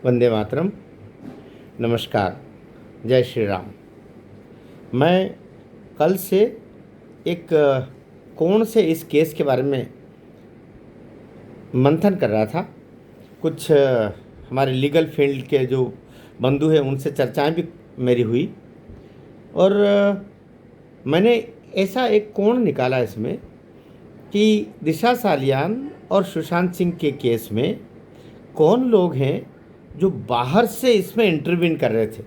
वंदे मातरम। नमस्कार। जय श्री राम। मैं कल से एक कोण से इस केस के बारे में मंथन कर रहा था। कुछ हमारे लीगल फील्ड के जो बंधु हैं उनसे चर्चाएं भी मेरी हुई और मैंने ऐसा एक कोण निकाला इसमें कि दिशा सालियान और सुशांत सिंह के केस में कौन लोग हैं जो बाहर से इसमें इंटरवीन कर रहे थे।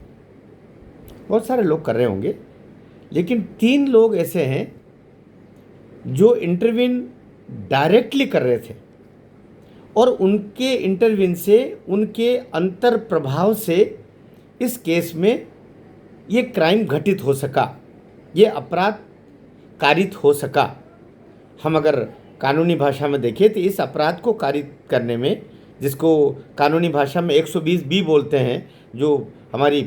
बहुत सारे लोग कर रहे होंगे, लेकिन 3 लोग ऐसे हैं जो इंटरवीन डायरेक्टली कर रहे थे और उनके इंटरवीन से, उनके अंतर प्रभाव से इस केस में ये क्राइम घटित हो सका, ये अपराध कारित हो सका। हम अगर कानूनी भाषा में देखें तो इस अपराध को कारित करने में, जिसको कानूनी भाषा में 120 बी बोलते हैं, जो हमारी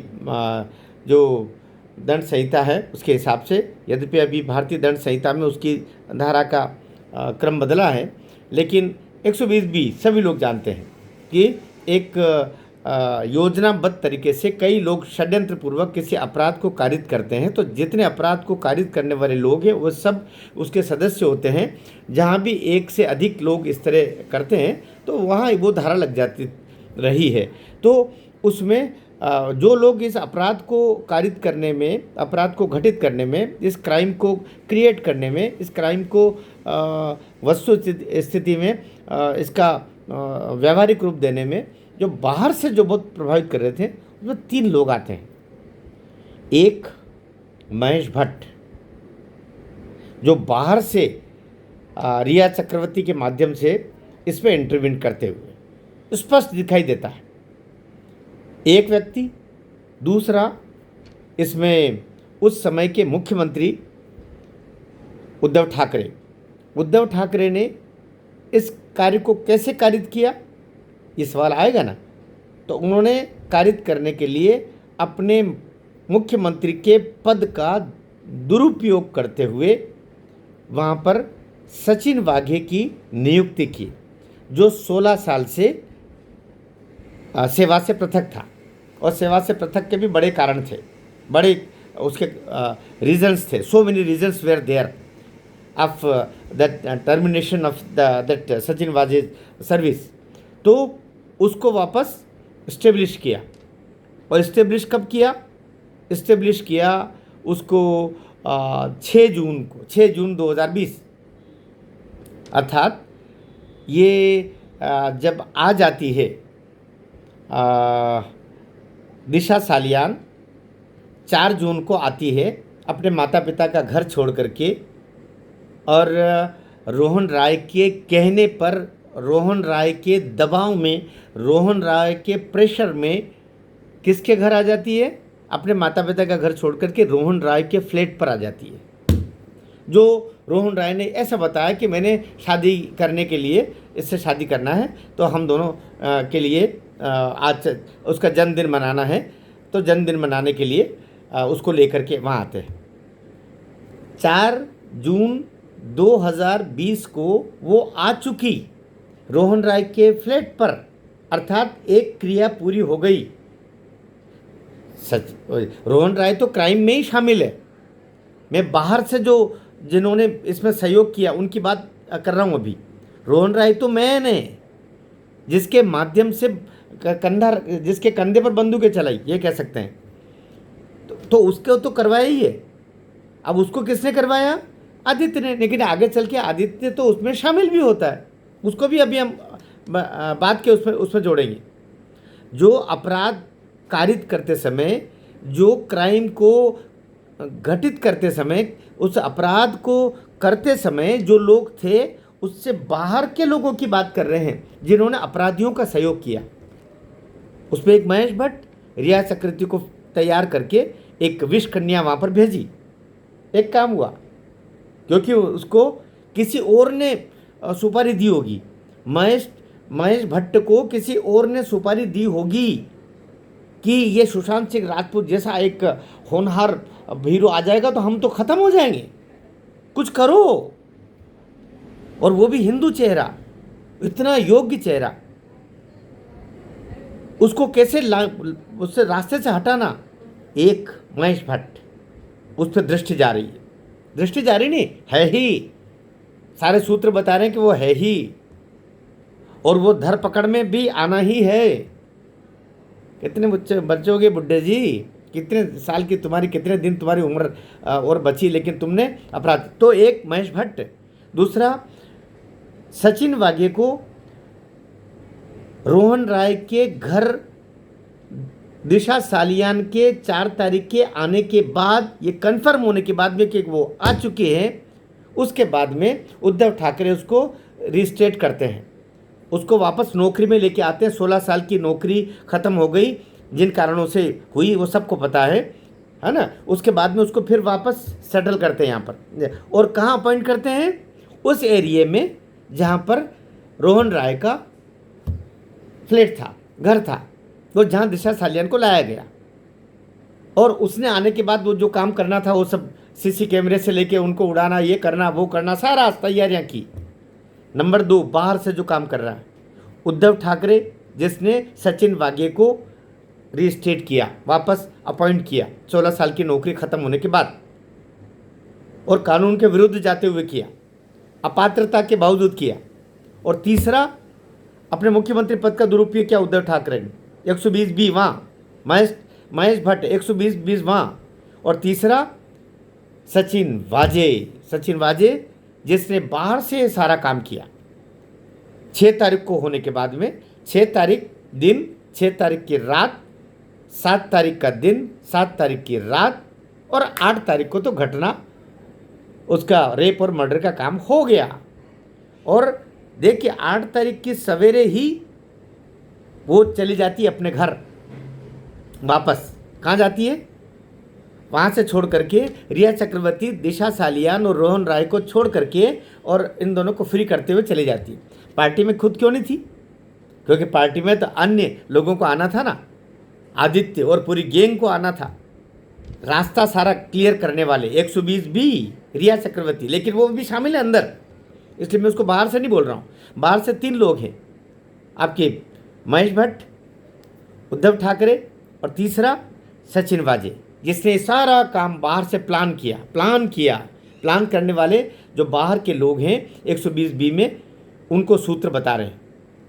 जो दंड संहिता है उसके हिसाब से, यद्यपि अभी भारतीय दंड संहिता में उसकी धारा का क्रम बदला है, लेकिन 120 बी सभी लोग जानते हैं कि एक योजनाबद्ध तरीके से कई लोग षड्यंत्र पूर्वक किसी अपराध को कारित करते हैं। तो जितने अपराध को कारित करने वाले लोग हैं वो सब उसके सदस्य होते हैं। जहाँ भी एक से अधिक लोग इस तरह करते हैं तो वहाँ वो धारा लग जाती रही है। तो उसमें जो लोग इस अपराध को कारित करने में, अपराध को घटित करने में, इस क्राइम को क्रिएट करने में, इस क्राइम को वस्तु स्थिति में इसका व्यावहारिक रूप देने में जो बाहर से जो बहुत प्रभावित कर रहे थे, उसमें 3 लोग आते हैं। एक महेश भट्ट, जो बाहर से रिया चक्रवर्ती के माध्यम से इसमें इंटरवीन करते हुए स्पष्ट दिखाई देता है। एक व्यक्ति। दूसरा, इसमें उस समय के मुख्यमंत्री उद्धव ठाकरे ने इस कार्य को कैसे कारित किया, ये सवाल आएगा ना। तो उन्होंने कारित करने के लिए अपने मुख्यमंत्री के पद का दुरुपयोग करते हुए वहाँ पर सचिन वाघे की नियुक्ति की, जो 16 साल से सेवा से पृथक था। और सेवा से पृथक के भी बड़े कारण थे, बड़े उसके रीजन्स थे। So many reasons were there of that termination of that Sachin Waghe service. तो उसको वापस इस्टेब्लिश किया। और इस्टेब्लिश कब किया? इस्टेब्लिश किया उसको 6 जून 2020, अर्थात ये जब आ जाती है दिशा सालियान 4 जून को आती है अपने माता पिता का घर छोड़ करके, और रोहन राय के कहने पर, रोहन राय के दबाव में, रोहन राय के प्रेशर में किसके घर आ जाती है? अपने माता पिता का घर छोड़ करके रोहन राय के फ्लैट पर आ जाती है। जो रोहन राय ने ऐसा बताया कि मैंने शादी करने के लिए, इससे शादी करना है, तो हम दोनों के लिए आज उसका जन्मदिन मनाना है। तो जन्मदिन मनाने के लिए उसको लेकर के वहाँ आते हैं। 4 जून 2020 को वो आ चुकी रोहन राय के फ्लैट पर, अर्थात एक क्रिया पूरी हो गई। सच, रोहन राय तो क्राइम में ही शामिल है। मैं बाहर से जो जिन्होंने इसमें सहयोग किया उनकी बात कर रहा हूँ अभी। रोहन राय तो मैन है जिसके माध्यम से जिसके कंधे पर बंदूकें चलाई, ये कह सकते हैं। तो उसको तो करवाया ही है। अब उसको किसने करवाया? आदित्य ने। लेकिन आगे चल के आदित्य तो उसमें शामिल भी होता है, उसको भी अभी हम बात के उसमें जोड़ेंगे। जो अपराध कारित करते समय, जो क्राइम को घटित करते समय, उस अपराध को करते समय जो लोग थे उससे बाहर के लोगों की बात कर रहे हैं जिन्होंने अपराधियों का सहयोग किया। उसमें एक महेश भट्ट रिया चक्रवर्ती को तैयार करके एक विष कन्या वहाँ पर भेजी। एक काम हुआ, क्योंकि उसको किसी और ने सुपारी दी होगी। महेश भट्ट को किसी और ने सुपारी दी होगी कि ये सुशांत सिंह राजपूत जैसा एक होनहार हीरो आ जाएगा तो हम तो ख़त्म हो जाएंगे, कुछ करो। और वो भी हिंदू चेहरा, इतना योग्य चेहरा। उसको कैसे उससे रास्ते से हटाना। एक महेश भट्ट, उस पर दृष्टि जा रही है, दृष्टि जा रही नहीं है ही, सारे सूत्र बता रहे हैं कि वो है ही, और वो धर पकड़ में भी आना ही है। कितने बच्चे हो गए बुड्ढे जी, कितने साल की तुम्हारी, कितने दिन तुम्हारी उम्र और बची, लेकिन तुमने अपराध। तो एक महेश भट्ट, दूसरा सचिन वाघे को रोहन राय के घर दिशा सालियान के 4 तारीख के आने के बाद, ये कन्फर्म होने के बाद में कि वो आ चुके हैं, उसके बाद में उद्धव ठाकरे उसको रिस्टेट करते हैं, उसको वापस नौकरी में लेके आते हैं। 16 साल की नौकरी ख़त्म हो गई, जिन कारणों से हुई वो सबको पता है ना। उसके बाद में उसको फिर वापस सेटल करते हैं यहाँ पर, और कहाँ अपॉइंट करते हैं, उस एरिए में जहाँ पर रोहन राय का फ्लैट था, घर था, वो जहाँ दिशा सालियान को लाया गया। और उसने आने के बाद वो जो काम करना था वो सब सीसी कैमरे से लेके उनको उड़ाना, ये करना वो करना, सारा तैयारियाँ की। नंबर 2, बाहर से जो काम कर रहा है उद्धव ठाकरे, जिसने सचिन वाघे को रीस्टेट किया, वापस अपॉइंट किया 16 साल की नौकरी ख़त्म होने के बाद, और कानून के विरुद्ध जाते हुए किया, अपात्रता के बावजूद किया। और तीसरा, अपने मुख्यमंत्री पद का दुरुपयोग किया उद्धव ठाकरे ने, 120 वहाँ, महेश भट्ट 120 वहाँ। और तीसरा सचिन वाजे जिसने बाहर से सारा काम किया। 6 तारीख को होने के बाद में 6 तारीख दिन, 6 तारीख की रात, 7 तारीख का दिन, 7 तारीख की रात, और 8 तारीख को तो घटना उसका रेप और मर्डर का काम हो गया। और देखिए 8 तारीख की सवेरे ही वो चली जाती है अपने घर वापस। कहाँ जाती है? वहाँ से छोड़ करके रिया चक्रवर्ती, दिशा सालियान और रोहन राय को छोड़ करके और इन दोनों को फ्री करते हुए चली जाती है। पार्टी में खुद क्यों नहीं थी? क्योंकि पार्टी में तो अन्य लोगों को आना था ना, आदित्य और पूरी गैंग को आना था, रास्ता सारा क्लियर करने वाले 120 भी रिया चक्रवर्ती, लेकिन वो भी शामिल है अंदर, इसलिए मैं उसको बाहर से नहीं बोल रहा हूँ। बाहर से 3 लोग हैं आपके, महेश भट्ट, उद्धव ठाकरे, और तीसरा सचिन वाजे, जिसने सारा काम बाहर से प्लान किया। प्लान करने वाले जो बाहर के लोग हैं 120 बी में, उनको सूत्र बता रहे हैं,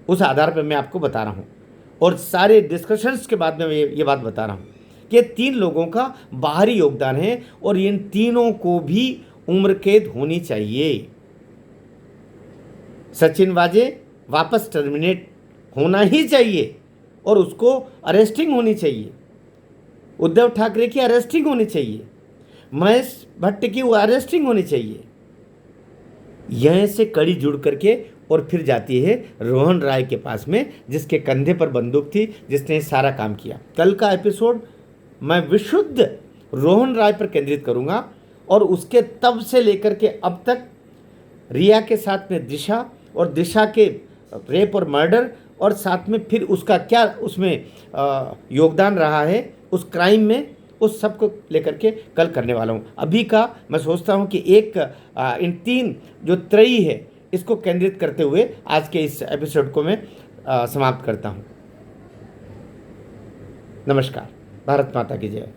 उस आधार पर मैं आपको बता रहा हूँ। और सारे डिस्कशंस के बाद में ये बात बता रहा हूँ कि 3 लोगों का बाहरी योगदान है, और इन तीनों को भी उम्र कैद होनी चाहिए। सचिन वाजे वापस टर्मिनेट होना ही चाहिए, और उसको अरेस्टिंग होनी चाहिए। उद्धव ठाकरे की अरेस्टिंग होनी चाहिए, महेश भट्ट की वो अरेस्टिंग होनी चाहिए। यहीं से कड़ी जुड़ करके और फिर जाती है रोहन राय के पास में, जिसके कंधे पर बंदूक थी, जिसने सारा काम किया। कल का एपिसोड मैं विशुद्ध रोहन राय पर केंद्रित करूंगा, और उसके तब से लेकर के अब तक रिया के साथ में दिशा, और दिशा के रेप और मर्डर, और साथ में फिर उसका क्या उसमें योगदान रहा है उस क्राइम में, उस सब को लेकर के कल करने वाला हूँ। अभी का मैं सोचता हूँ कि इन 3 जो त्रयी है, इसको केंद्रित करते हुए आज के इस एपिसोड को मैं समाप्त करता हूँ। नमस्कार। भारत माता की जय।